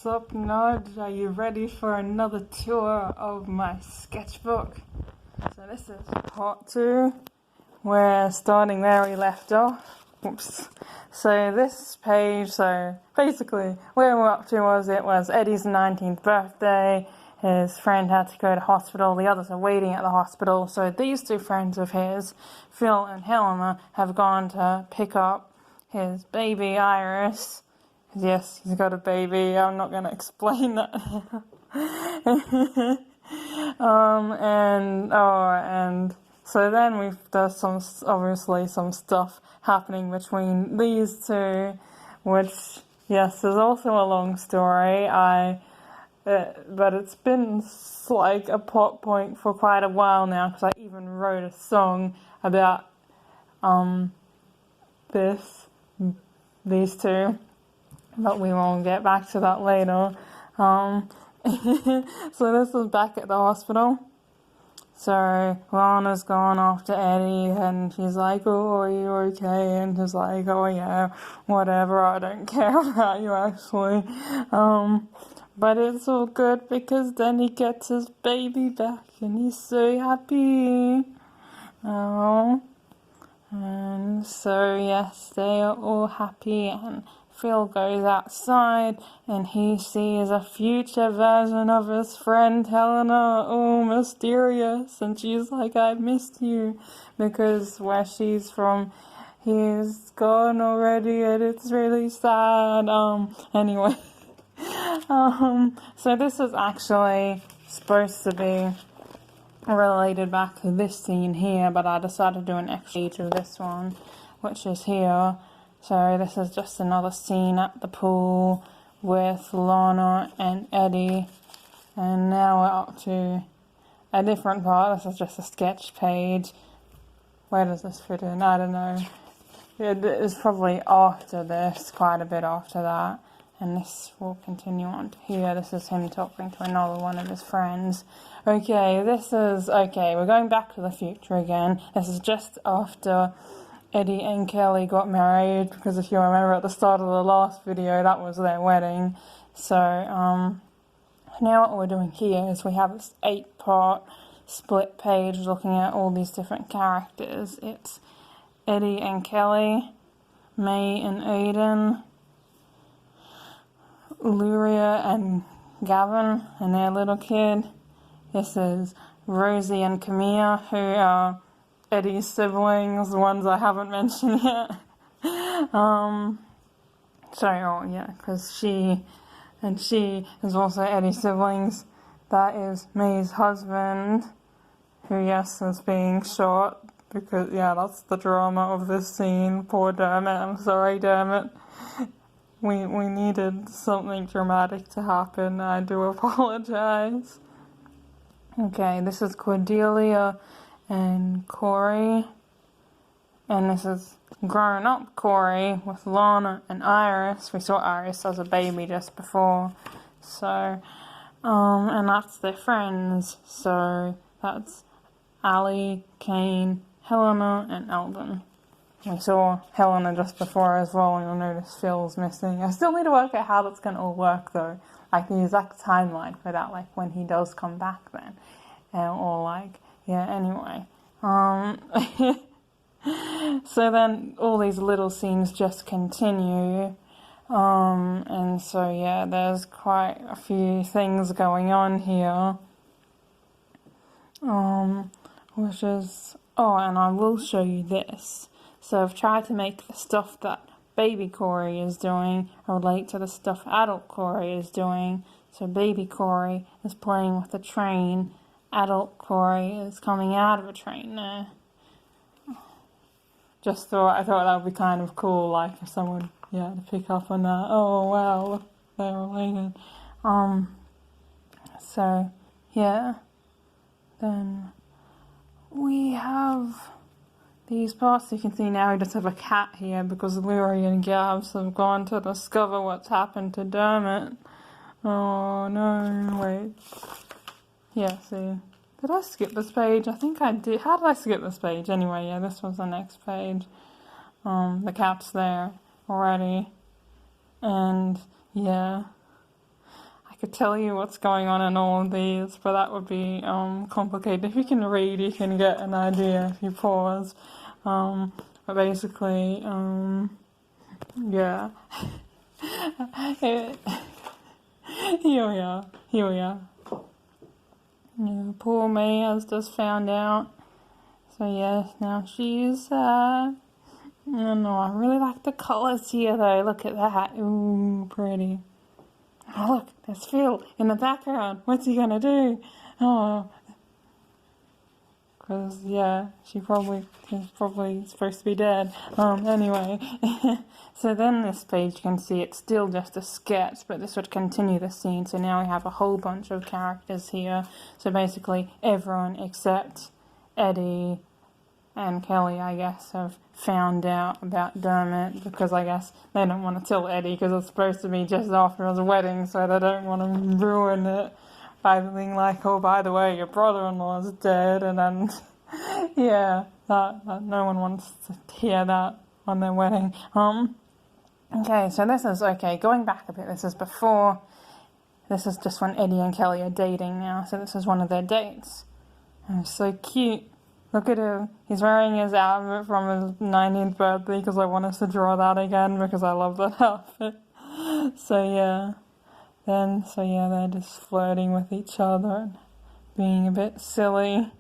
What's up, Nudge? Are you ready for another tour of my sketchbook? So this is part 2. We're starting where we left off. Oops. So this page, so basically where we're up to it was Eddie's 19th birthday. His friend had to go to hospital. The others are waiting at the hospital. So these two friends of his, Phil and Helena, have gone to pick up his baby Iris. Yes, he's got a baby. I'm not going to explain that. And so then there's obviously some stuff happening between these two, which, yes, is also a long story. But it's been like a plot point for quite a while now, because I even wrote a song about these two. But we won't get back to that later. So this is back at the hospital. So Lana's gone off to Eddie, and she's like, "Oh, are you okay?" And he's like, "Oh yeah, whatever, I don't care about you actually." But it's all good because then he gets his baby back and he's so happy. Oh. And so yes, they are all happy, and Phil goes outside and he sees a future version of his friend Helena, all mysterious, and she's like, "I missed you," because where she's from, he's gone already and it's really sad. Anyway. So this is actually supposed to be related back to this scene here, but I decided to do an extra page of this one, which is here. So this is just another scene at the pool with Lana and Eddie. And now we're up to a different part. This is just a sketch page. Where does this fit in? I don't know. It is probably after this, quite a bit after that. And this will continue on to here. This is him talking to another one of his friends. Okay, we're going back to the future again. This is just after Eddie and Kelly got married, because if you remember at the start of the last video, that was their wedding. So, now what we're doing here is we have this 8-part split page looking at all these different characters. It's Eddie and Kelly, May and Aiden, Luria and Gavin and their little kid. This is Rosie and Camilla, who are Eddie's siblings, the ones I haven't mentioned yet. Because she is also Eddie's siblings. That is May's husband, who, yes, is being shot, because, yeah, that's the drama of this scene. Poor Dermot. I'm sorry, Dermot. We needed something dramatic to happen. I do apologize. Okay, this is Cordelia and Corey. And this is grown-up Corey with Lana and Iris. We saw Iris as a baby just before. So, and that's their friends. So, that's Ali, Kane, Helena, and Alvin. We saw Helena just before as well, and you'll notice Phil's missing. I still need to work out how that's going to all work, though. Like, the exact timeline for that, like, when he does come back then. Anyway. So then all these little scenes just continue. And so, yeah, there's quite a few things going on here. Which is... Oh, and I will show you this. So I've tried to make the stuff that baby Corey is doing relate to the stuff adult Corey is doing. So baby Corey is playing with a train. Adult Corey is coming out of a train there. I thought that would be kind of cool, like if someone, to pick up on that. Oh wow, look, they're related. So, yeah. Then we have these parts. You can see now we just have a cat here because Lurie and Gabs have gone to discover what's happened to Dermot. Oh no, wait. Yeah, see. Did I skip this page? I think I did. How did I skip this page? Anyway, yeah, this was the next page. The cat's there already. And, yeah. could tell you what's going on in all of these, but that would be complicated. If you can read, you can get an idea if you pause. But basically, yeah. Here we are. Here we are. Yeah, poor May has just found out. So yes, now she's I don't know, I really like the colours here though. Look at that. Ooh, pretty. Oh look, there's Phil in the background. What's he gonna do? Oh, because yeah, she's probably supposed to be dead. Anyway, so then this page you can see it's still just a sketch, but this would continue the scene. So now we have a whole bunch of characters here. So basically everyone except Eddie and Kelly, I guess, have found out about Dermot, because I guess they don't want to tell Eddie because it's supposed to be just after his wedding, so they don't want to ruin it by being like, oh, by the way, your brother-in-law is dead, and then, yeah, that no one wants to hear that on their wedding. Okay, so this is, going back a bit, this is before, this is just when Eddie and Kelly are dating now, so this is one of their dates. And it's so cute. Look at him. He's wearing his outfit from his 19th birthday because I want us to draw that again because I love that outfit. So yeah. They're just flirting with each other and being a bit silly.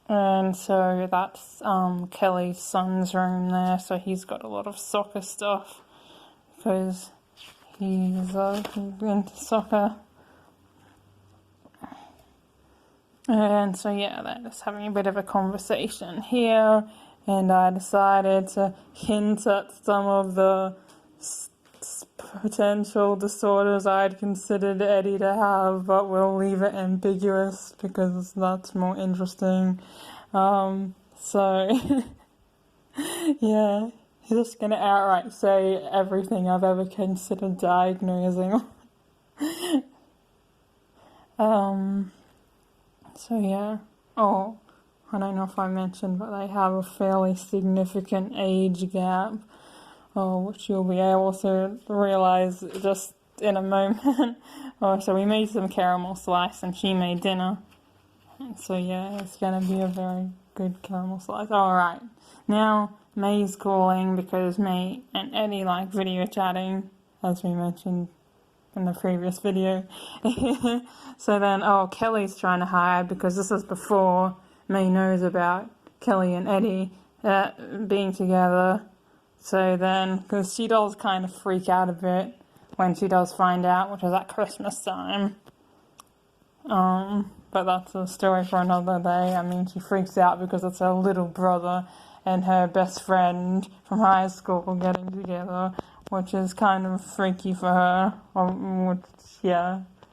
And so that's Kelly's son's room there. So he's got a lot of soccer stuff because he's into soccer. And so yeah, they're just having a bit of a conversation here, and I decided to hint at some of the potential disorders I'd considered Eddie to have, but we'll leave it ambiguous because that's more interesting. So yeah, he's just gonna outright say everything I've ever considered diagnosing. So yeah, I don't know if I mentioned, but they have a fairly significant age gap, which you'll be able to realise just in a moment. So we made some caramel slice and she made dinner. And so yeah, it's going to be a very good caramel slice. Alright, now May's calling because May and Eddie like video chatting, as we mentioned in the previous video. So then, Kelly's trying to hide because this is before May knows about Kelly and Eddie being together. So then, because she does kind of freak out a bit when she does find out, which is at Christmas time. But that's a story for another day. I mean, she freaks out because it's her little brother and her best friend from high school getting together, which is kind of freaky for her,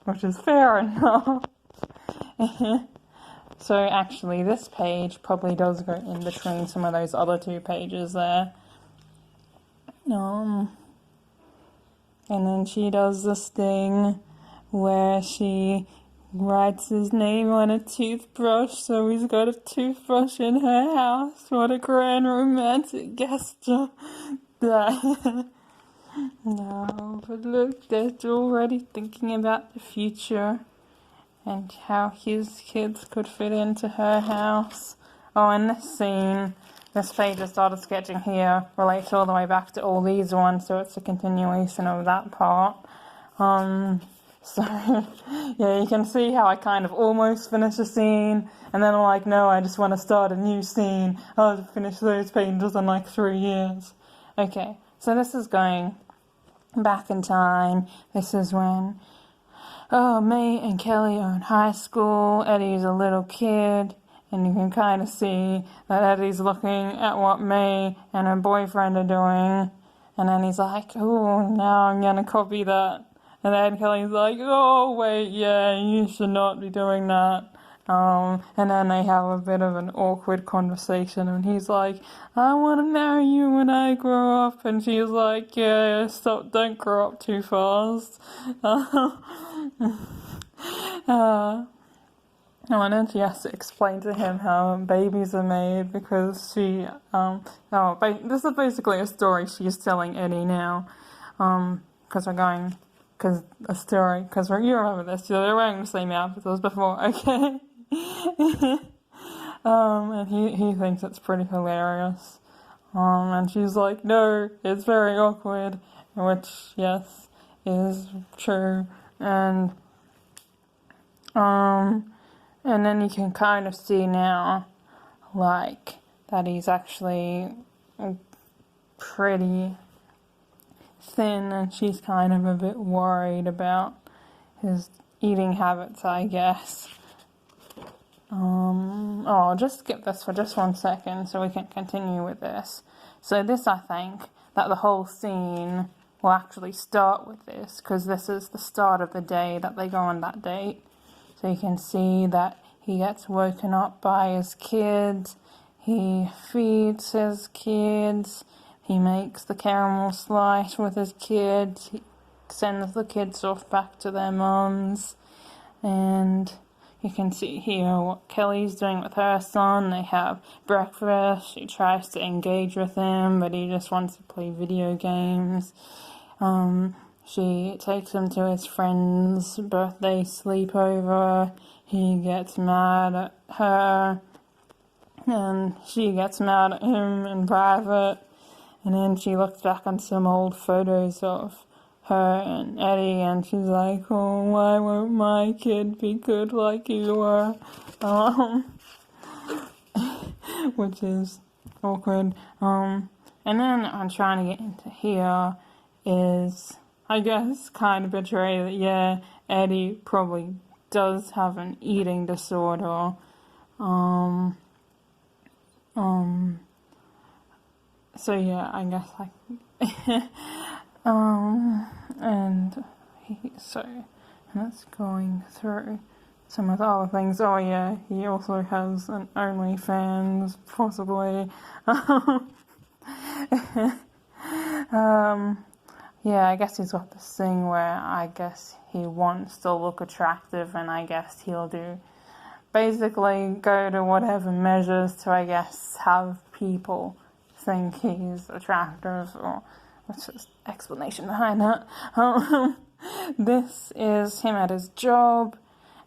which is fair enough. So actually this page probably does go in between some of those other two pages there. And then she does this thing where she writes his name on a toothbrush, so he's got a toothbrush in her house. What a grand romantic gesture. No, but look, they're already thinking about the future and how his kids could fit into her house. And this scene, this page I started sketching here, relates all the way back to all these ones, so it's a continuation of that part. So, yeah, you can see how I kind of almost finish a scene, and then I'm like, no, I just want to start a new scene. I'll finish those pages in like 3 years. Okay, so this is going back in time. This is when May and Kelly are in high school. Eddie's a little kid, and you can kind of see that Eddie's looking at what May and her boyfriend are doing, and then he's like, oh, now I'm gonna copy that. And then Kelly's like, oh, wait, yeah, you should not be doing that. And then they have a bit of an awkward conversation, and he's like, I want to marry you when I grow up. And she's like, yeah, stop, don't grow up too fast. And then she has to explain to him how babies are made because she, this is basically a story she's telling Eddie now, because we're going because a story, because you remember this, they're wearing the same outfits as before, okay? And he thinks it's pretty hilarious. And she's like, no, it's very awkward, which, yes, is true. And then you can kind of see now, like, that he's actually pretty thin, and she's kind of a bit worried about his eating habits, I guess. I'll just skip this for just 1 second so we can continue with this. So this, I think, that the whole scene will actually start with this, because this is the start of the day that they go on that date. So you can see that he gets woken up by his kids, he feeds his kids, he makes the caramel slice with his kids, he sends the kids off back to their mums, and you can see here what Kelly's doing with her son. They have breakfast. She tries to engage with him, but he just wants to play video games. She takes him to his friend's birthday sleepover. He gets mad at her, and she gets mad at him in private. And then she looks back on some old photos of her and Eddie, and she's like, oh, why won't my kid be good like you were? Which is awkward. And then I'm trying to get into here is, I guess, kind of betray that, yeah, Eddie probably does have an eating disorder. So yeah, I guess and that's going through some of the other things. Oh yeah, he also has an OnlyFans, possibly. Yeah, I guess he's got this thing where I guess he wants to look attractive, and I guess he'll basically go to whatever measures to, I guess, have people think he's attractive, or what's his explanation behind that. This is him at his job,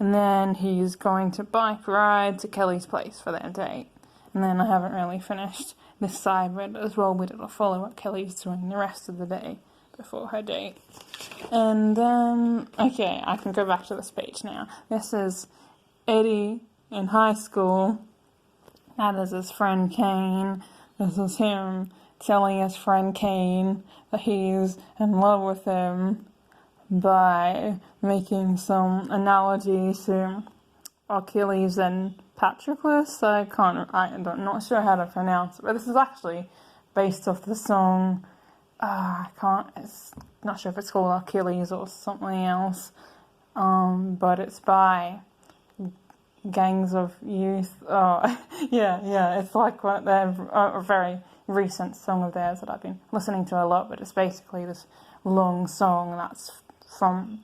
and then he's going to bike ride to Kelly's place for their date. And then I haven't really finished this side bit as well, but it'll follow what Kelly's doing the rest of the day before her date. And okay, I can go back to this page now. This is Eddie in high school. That is his friend Kane. This is him telling his friend Kane that he's in love with him by making some analogy to Achilles and Patroclus. I'm not sure how to pronounce it, but this is actually based off the song. It's not sure if it's called Achilles or something else, but it's by Gangs of Youth. It's like a very recent song of theirs that I've been listening to a lot, but it's basically this long song that's from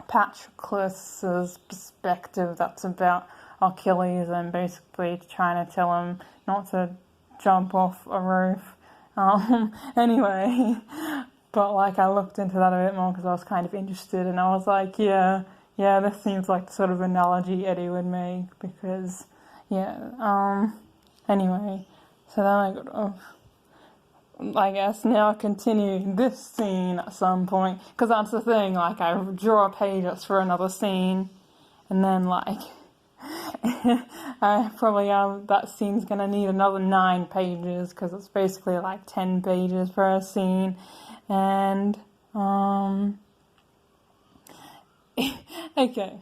Patroclus's perspective, that's about Achilles and basically trying to tell him not to jump off a roof. Anyway, but I looked into that a bit more because I was kind of interested, and I was like, yeah, this seems like the sort of analogy Eddie would make, because, anyway, so then I got to, I guess, now continue this scene at some point, because that's the thing, I draw a page that's for another scene, and then, I probably that scene's gonna need another 9 pages, because it's basically 10 pages per scene, and, okay,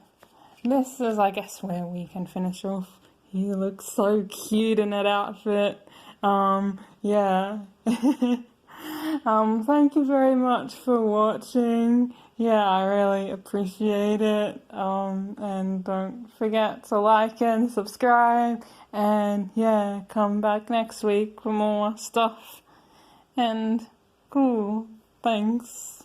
this is, I guess, where we can finish off. He looks so cute in that outfit. Thank you very much for watching. Yeah, I really appreciate it. And don't forget to like and subscribe. And yeah, come back next week for more stuff. And cool. Thanks.